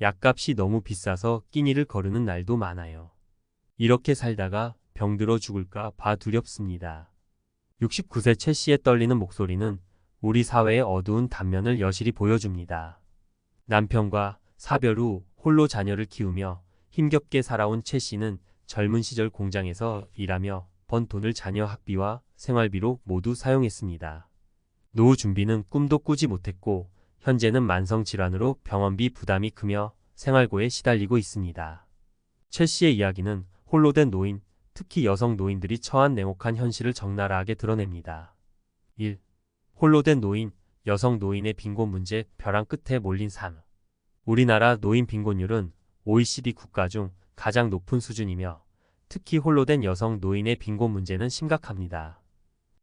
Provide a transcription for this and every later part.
약값이 너무 비싸서 끼니를 거르는 날도 많아요. 이렇게 살다가 병들어 죽을까 봐 두렵습니다. 69세 최 씨의 떨리는 목소리는 우리 사회의 어두운 단면을 여실히 보여줍니다. 남편과 사별 후 홀로 자녀를 키우며 힘겹게 살아온 최 씨는 젊은 시절 공장에서 일하며 번 돈을 자녀 학비와 생활비로 모두 사용했습니다. 노후 준비는 꿈도 꾸지 못했고 현재는 만성질환으로 병원비 부담이 크며 생활고에 시달리고 있습니다. 최 씨의 이야기는 홀로 된 노인, 특히 여성 노인들이 처한 냉혹한 현실을 적나라하게 드러냅니다. 1. 홀로 된 노인, 여성 노인의 빈곤 문제, 벼랑 끝에 몰린 삶. 우리나라 노인 빈곤율은 OECD 국가 중 가장 높은 수준이며 특히 홀로 된 여성 노인의 빈곤 문제는 심각합니다.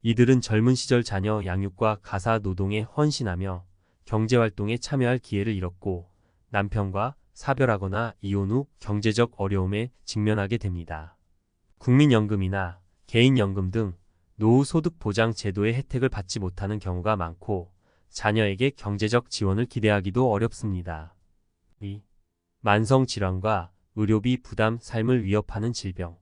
이들은 젊은 시절 자녀 양육과 가사 노동에 헌신하며 경제활동에 참여할 기회를 잃었고 남편과 사별하거나 이혼 후 경제적 어려움에 직면하게 됩니다. 국민연금이나 개인연금 등 노후소득보장 제도의 혜택을 받지 못하는 경우가 많고 자녀에게 경제적 지원을 기대하기도 어렵습니다. 2. 만성질환과 의료비 부담, 삶을 위협하는 질병.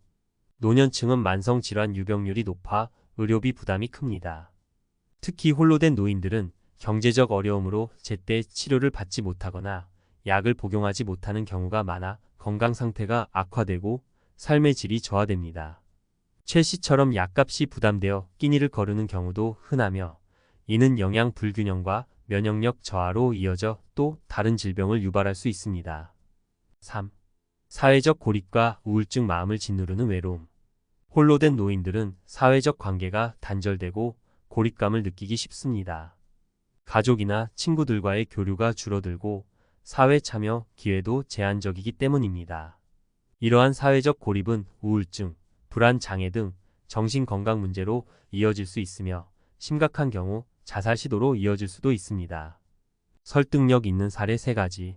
노년층은 만성질환 유병률이 높아 의료비 부담이 큽니다. 특히 홀로 된 노인들은 경제적 어려움으로 제때 치료를 받지 못하거나 약을 복용하지 못하는 경우가 많아 건강 상태가 악화되고 삶의 질이 저하됩니다. 최 씨처럼 약값이 부담되어 끼니를 거르는 경우도 흔하며 이는 영양 불균형과 면역력 저하로 이어져 또 다른 질병을 유발할 수 있습니다. 3. 사회적 고립과 우울증, 마음을 짓누르는 외로움. 홀로 된 노인들은 사회적 관계가 단절되고 고립감을 느끼기 쉽습니다. 가족이나 친구들과의 교류가 줄어들고 사회 참여 기회도 제한적이기 때문입니다. 이러한 사회적 고립은 우울증, 불안 장애 등 정신건강 문제로 이어질 수 있으며 심각한 경우 자살 시도로 이어질 수도 있습니다. 설득력 있는 사례 3가지.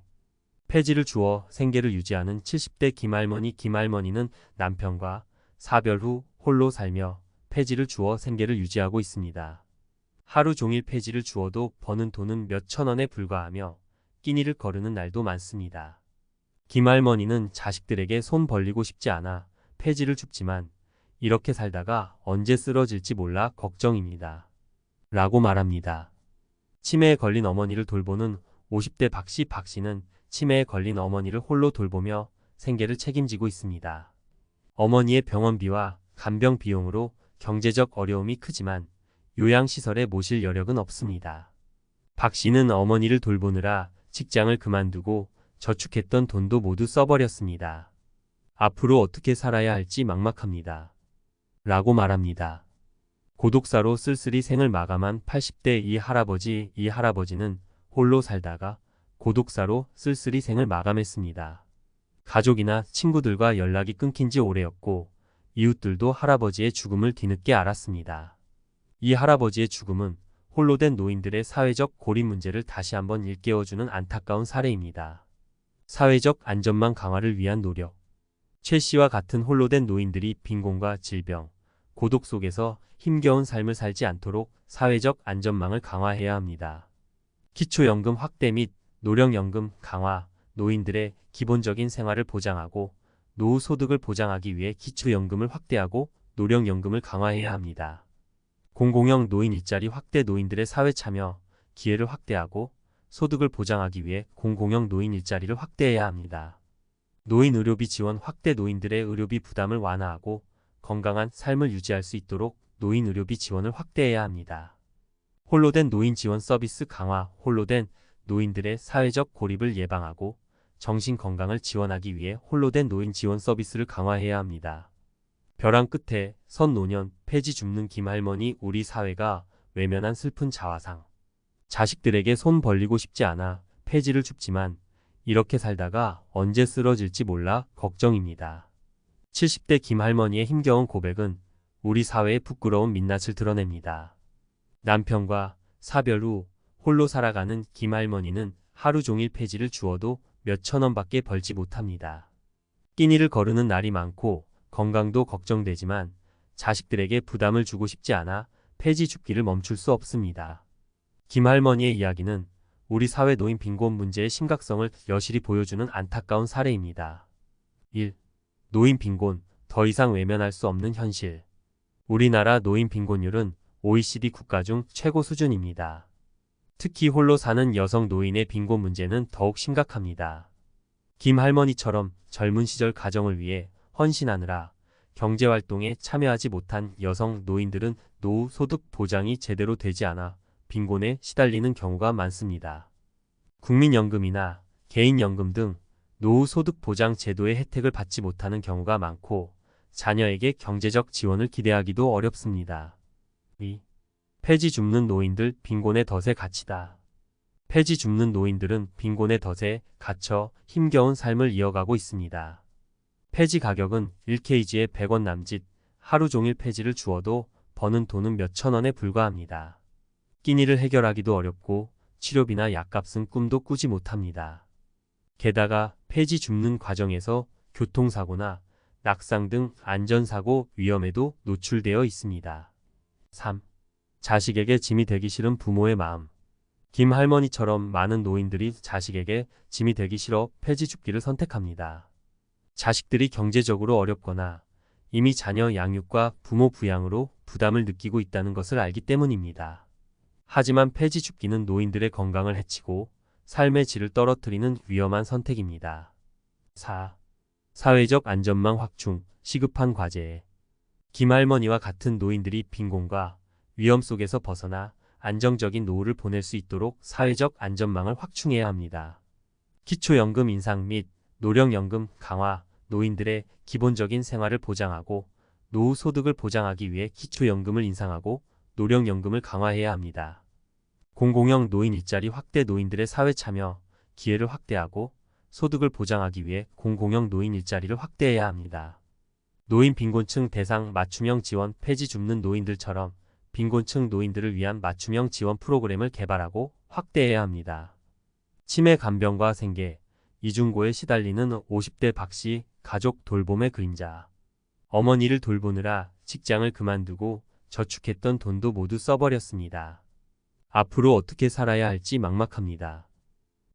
폐지를 주어 생계를 유지하는 70대 김할머니. 김할머니는 남편과 사별 후 홀로 살며 폐지를 주어 생계를 유지하고 있습니다. 하루 종일 폐지를 주어도 버는 돈은 몇천 원에 불과하며 끼니를 거르는 날도 많습니다. 김할머니는 자식들에게 손 벌리고 싶지 않아 폐지를 줍지만 이렇게 살다가 언제 쓰러질지 몰라 걱정입니다. 라고 말합니다. 치매에 걸린 어머니를 돌보는 50대 박씨. 박씨는 치매에 걸린 어머니를 홀로 돌보며 생계를 책임지고 있습니다. 어머니의 병원비와 간병 비용으로 경제적 어려움이 크지만 요양시설에 모실 여력은 없습니다. 박씨는 어머니를 돌보느라 직장을 그만두고 저축했던 돈도 모두 써버렸습니다. 앞으로 어떻게 살아야 할지 막막합니다. 라고 말합니다. 고독사로 쓸쓸히 생을 마감한 80대 이 할아버지. 이 할아버지는 홀로 살다가 고독사로 쓸쓸히 생을 마감했습니다. 가족이나 친구들과 연락이 끊긴 지 오래였고 이웃들도 할아버지의 죽음을 뒤늦게 알았습니다. 이 할아버지의 죽음은 홀로 된 노인들의 사회적 고립 문제를 다시 한번 일깨워주는 안타까운 사례입니다. 사회적 안전망 강화를 위한 노력. 최 씨와 같은 홀로 된 노인들이 빈곤과 질병, 고독 속에서 힘겨운 삶을 살지 않도록 사회적 안전망을 강화해야 합니다. 기초연금 확대 및 노령연금 강화, 노인들의 기본적인 생활을 보장하고 노후 소득을 보장하기 위해 기초연금을 확대하고 노령연금을 강화해야 합니다. 공공형 노인 일자리 확대, 노인들의 사회 참여 기회를 확대하고 소득을 보장하기 위해 공공형 노인 일자리를 확대해야 합니다. 노인 의료비 지원 확대, 노인들의 의료비 부담을 완화하고 건강한 삶을 유지할 수 있도록 노인 의료비 지원을 확대해야 합니다. 홀로 된 노인 지원 서비스 강화, 홀로 된 노인들의 사회적 고립을 예방하고 정신 건강을 지원하기 위해 홀로 된 노인 지원 서비스를 강화해야 합니다. 벼랑 끝에 선 노년, 폐지 줍는 김할머니. 우리 사회가 외면한 슬픈 자화상. 자식들에게 손 벌리고 싶지 않아 폐지를 줍지만 이렇게 살다가 언제 쓰러질지 몰라 걱정입니다. 70대 김할머니의 힘겨운 고백은 우리 사회의 부끄러운 민낯을 드러냅니다. 남편과 사별 후 홀로 살아가는 김할머니는 하루 종일 폐지를 주어도 몇천 원밖에 벌지 못합니다. 끼니를 거르는 날이 많고 건강도 걱정되지만 자식들에게 부담을 주고 싶지 않아 폐지 줍기를 멈출 수 없습니다. 김할머니의 이야기는 우리 사회 노인 빈곤 문제의 심각성을 여실히 보여주는 안타까운 사례입니다. 1. 노인 빈곤, 더 이상 외면할 수 없는 현실. 우리나라 노인 빈곤율은 OECD 국가 중 최고 수준입니다. 특히 홀로 사는 여성 노인의 빈곤 문제는 더욱 심각합니다. 김 할머니처럼 젊은 시절 가정을 위해 헌신하느라 경제활동에 참여하지 못한 여성 노인들은 노후 소득 보장이 제대로 되지 않아 빈곤에 시달리는 경우가 많습니다. 국민연금이나 개인연금 등 노후 소득 보장 제도의 혜택을 받지 못하는 경우가 많고 자녀에게 경제적 지원을 기대하기도 어렵습니다. 2. 폐지 줍는 노인들 빈곤의 덫에 갇히다. 폐지 줍는 노인들은 빈곤의 덫에 갇혀 힘겨운 삶을 이어가고 있습니다. 폐지 가격은 1kg에 100원 남짓, 하루 종일 폐지를 주어도 버는 돈은 몇천 원에 불과합니다. 끼니를 해결하기도 어렵고 치료비나 약값은 꿈도 꾸지 못합니다. 게다가 폐지 줍는 과정에서 교통사고나 낙상 등 안전사고 위험에도 노출되어 있습니다. 3. 자식에게 짐이 되기 싫은 부모의 마음. 김 할머니처럼 많은 노인들이 자식에게 짐이 되기 싫어 폐지 줍기를 선택합니다. 자식들이 경제적으로 어렵거나 이미 자녀 양육과 부모 부양으로 부담을 느끼고 있다는 것을 알기 때문입니다. 하지만 폐지 줍기는 노인들의 건강을 해치고 삶의 질을 떨어뜨리는 위험한 선택입니다. 4. 사회적 안전망 확충, 시급한 과제. 김 할머니와 같은 노인들이 빈곤과 위험 속에서 벗어나 안정적인 노후를 보낼 수 있도록 사회적 안전망을 확충해야 합니다. 기초연금 인상 및 노령연금 강화, 노인들의 기본적인 생활을 보장하고 노후 소득을 보장하기 위해 기초연금을 인상하고 노령연금을 강화해야 합니다. 공공형 노인 일자리 확대, 노인들의 사회 참여 기회를 확대하고 소득을 보장하기 위해 공공형 노인 일자리를 확대해야 합니다. 노인 빈곤층 대상 맞춤형 지원, 폐지 줍는 노인들처럼 빈곤층 노인들을 위한 맞춤형 지원 프로그램을 개발하고 확대해야 합니다. 치매, 간병과 생계, 이중고에 시달리는 50대 박씨 가족 돌봄의 그림자. 어머니를 돌보느라 직장을 그만두고 저축했던 돈도 모두 써버렸습니다. 앞으로 어떻게 살아야 할지 막막합니다.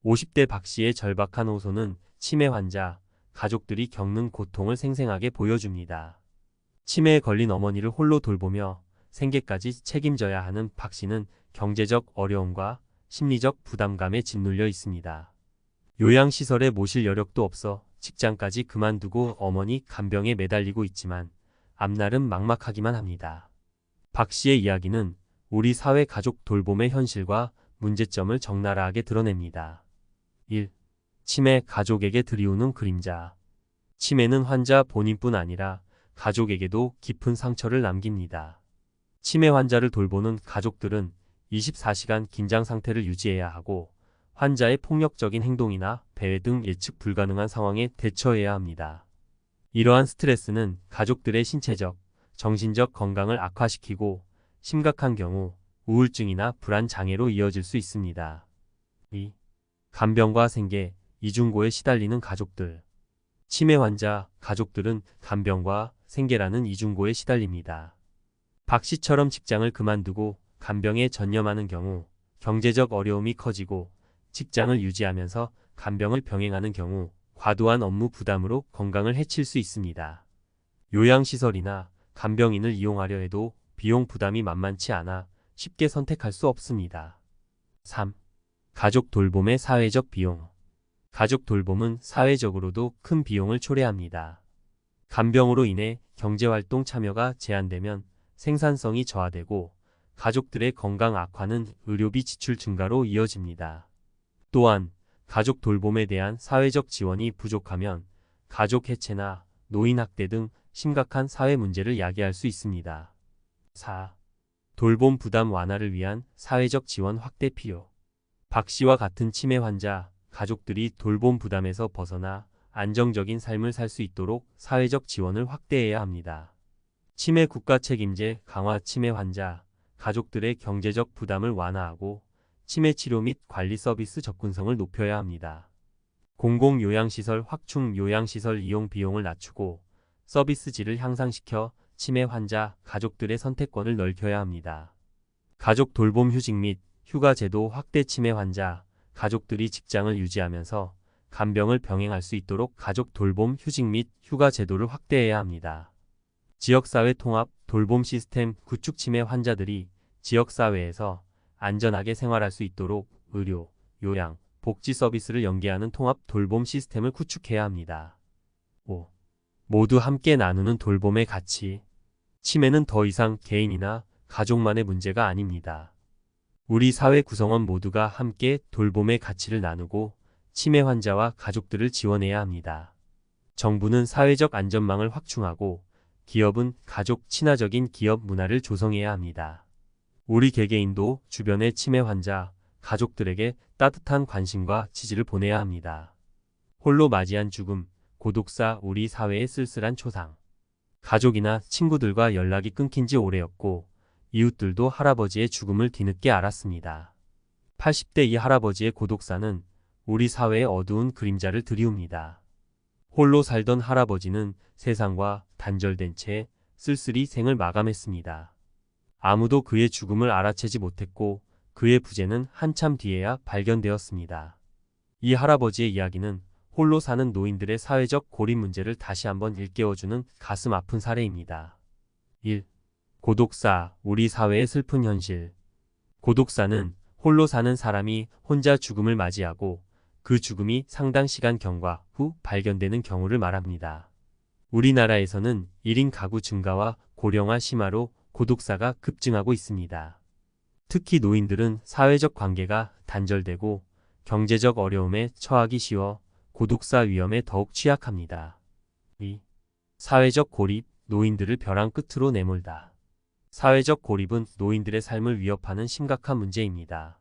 50대 박씨의 절박한 호소는 치매 환자, 가족들이 겪는 고통을 생생하게 보여줍니다. 치매에 걸린 어머니를 홀로 돌보며 생계까지 책임져야 하는 박씨는 경제적 어려움과 심리적 부담감에 짓눌려 있습니다. 요양시설에 모실 여력도 없어 직장까지 그만두고 어머니 간병에 매달리고 있지만 앞날은 막막하기만 합니다. 박씨의 이야기는 우리 사회 가족 돌봄의 현실과 문제점을 적나라하게 드러냅니다. 1. 치매, 가족에게 들이우는 그림자. 치매는 환자 본인뿐 아니라 가족에게도 깊은 상처를 남깁니다. 치매 환자를 돌보는 가족들은 24시간 긴장 상태를 유지해야 하고 환자의 폭력적인 행동이나 배회 등 예측 불가능한 상황에 대처해야 합니다. 이러한 스트레스는 가족들의 신체적, 정신적 건강을 악화시키고 심각한 경우 우울증이나 불안 장애로 이어질 수 있습니다. 2. 간병과 생계, 이중고에 시달리는 가족들. 치매 환자, 가족들은 간병과 생계라는 이중고에 시달립니다. 박 씨처럼 직장을 그만두고 간병에 전념하는 경우 경제적 어려움이 커지고 직장을 유지하면서 간병을 병행하는 경우 과도한 업무 부담으로 건강을 해칠 수 있습니다. 요양시설이나 간병인을 이용하려 해도 비용 부담이 만만치 않아 쉽게 선택할 수 없습니다. 3. 가족 돌봄의 사회적 비용. 가족 돌봄은 사회적으로도 큰 비용을 초래합니다. 간병으로 인해 경제활동 참여가 제한되면 생산성이 저하되고 가족들의 건강 악화는 의료비 지출 증가로 이어집니다. 또한 가족 돌봄에 대한 사회적 지원이 부족하면 가족 해체나 노인 학대 등 심각한 사회 문제를 야기할 수 있습니다. 4. 돌봄 부담 완화를 위한 사회적 지원 확대 필요. 박 씨와 같은 치매 환자, 가족들이 돌봄 부담에서 벗어나 안정적인 삶을 살 수 있도록 사회적 지원을 확대해야 합니다. 치매 국가 책임제 강화, 치매 환자, 가족들의 경제적 부담을 완화하고 치매 치료 및 관리 서비스 접근성을 높여야 합니다. 공공요양시설 확충, 요양시설 이용 비용을 낮추고 서비스 질을 향상시켜 치매 환자, 가족들의 선택권을 넓혀야 합니다. 가족 돌봄 휴직 및 휴가 제도 확대, 치매 환자, 가족들이 직장을 유지하면서 간병을 병행할 수 있도록 가족 돌봄 휴직 및 휴가 제도를 확대해야 합니다. 지역사회 통합 돌봄 시스템 구축 치매 환자들이 지역사회에서 안전하게 생활할 수 있도록 의료, 요양, 복지 서비스를 연계하는 통합 돌봄 시스템을 구축해야 합니다. 5. 모두 함께 나누는 돌봄의 가치. 치매는 더 이상 개인이나 가족만의 문제가 아닙니다. 우리 사회 구성원 모두가 함께 돌봄의 가치를 나누고 치매 환자와 가족들을 지원해야 합니다. 정부는 사회적 안전망을 확충하고 기업은 가족 친화적인 기업 문화를 조성해야 합니다. 우리 개개인도 주변의 치매 환자, 가족들에게 따뜻한 관심과 지지를 보내야 합니다. 홀로 맞이한 죽음, 고독사 우리 사회의 쓸쓸한 초상. 가족이나 친구들과 연락이 끊긴 지 오래였고 이웃들도 할아버지의 죽음을 뒤늦게 알았습니다. 80대 이 할아버지의 고독사는 우리 사회의 어두운 그림자를 드리웁니다. 홀로 살던 할아버지는 세상과 단절된 채 쓸쓸히 생을 마감했습니다. 아무도 그의 죽음을 알아채지 못했고 그의 부재는 한참 뒤에야 발견되었습니다. 이 할아버지의 이야기는 홀로 사는 노인들의 사회적 고립 문제를 다시 한번 일깨워주는 가슴 아픈 사례입니다. 1. 고독사, 우리 사회의 슬픈 현실. 고독사는 홀로 사는 사람이 혼자 죽음을 맞이하고 그 죽음이 상당 시간 경과 후 발견되는 경우를 말합니다. 우리나라에서는 1인 가구 증가와 고령화 심화로 고독사가 급증하고 있습니다. 특히 노인들은 사회적 관계가 단절되고 경제적 어려움에 처하기 쉬워 고독사 위험에 더욱 취약합니다. 2. 사회적 고립, 노인들을 벼랑 끝으로 내몰다. 사회적 고립은 노인들의 삶을 위협하는 심각한 문제입니다.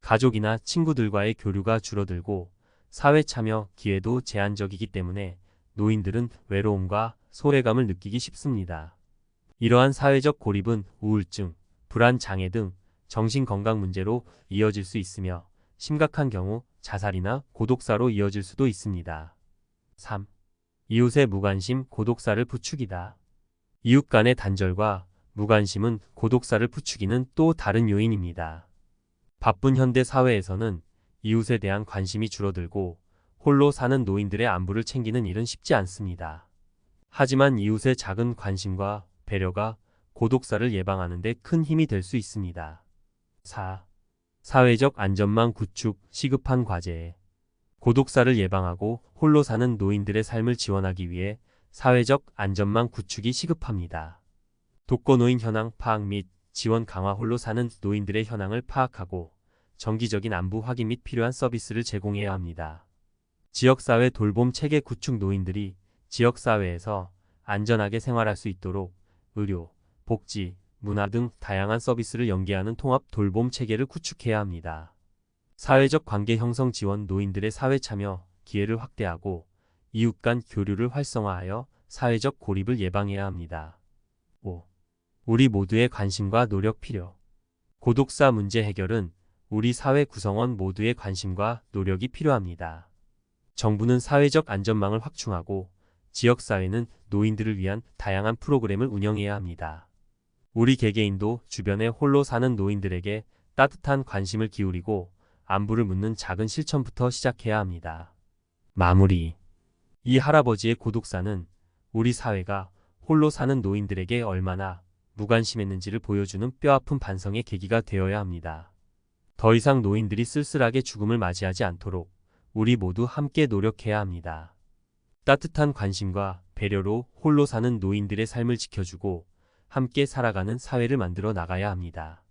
가족이나 친구들과의 교류가 줄어들고 사회 참여 기회도 제한적이기 때문에 노인들은 외로움과 소외감을 느끼기 쉽습니다. 이러한 사회적 고립은 우울증, 불안 장애 등 정신건강 문제로 이어질 수 있으며 심각한 경우 자살이나 고독사로 이어질 수도 있습니다. 3. 이웃의 무관심, 고독사를 부추기다. 이웃 간의 단절과 무관심은 고독사를 부추기는 또 다른 요인입니다. 바쁜 현대 사회에서는 이웃에 대한 관심이 줄어들고 홀로 사는 노인들의 안부를 챙기는 일은 쉽지 않습니다. 하지만 이웃의 작은 관심과 배려가 고독사를 예방하는 데 큰 힘이 될 수 있습니다. 4. 사회적 안전망 구축, 시급한 과제. 고독사를 예방하고 홀로 사는 노인들의 삶을 지원하기 위해 사회적 안전망 구축이 시급합니다. 독거노인 현황 파악 및 지원 강화. 홀로 사는 노인들의 현황을 파악하고 정기적인 안부 확인 및 필요한 서비스를 제공해야 합니다. 지역사회 돌봄 체계 구축. 노인들이 지역사회에서 안전하게 생활할 수 있도록 의료, 복지, 문화 등 다양한 서비스를 연계하는 통합 돌봄 체계를 구축해야 합니다. 사회적 관계 형성 지원. 노인들의 사회 참여 기회를 확대하고 이웃 간 교류를 활성화하여 사회적 고립을 예방해야 합니다. 5. 우리 모두의 관심과 노력 필요. 고독사 문제 해결은 우리 사회 구성원 모두의 관심과 노력이 필요합니다. 정부는 사회적 안전망을 확충하고 지역사회는 노인들을 위한 다양한 프로그램을 운영해야 합니다. 우리 개개인도 주변에 홀로 사는 노인들에게 따뜻한 관심을 기울이고 안부를 묻는 작은 실천부터 시작해야 합니다. 마무리. 이 할아버지의 고독사는 우리 사회가 홀로 사는 노인들에게 얼마나 무관심했는지를 보여주는 뼈아픈 반성의 계기가 되어야 합니다. 더 이상 노인들이 쓸쓸하게 죽음을 맞이하지 않도록 우리 모두 함께 노력해야 합니다. 따뜻한 관심과 배려로 홀로 사는 노인들의 삶을 지켜주고 함께 살아가는 사회를 만들어 나가야 합니다.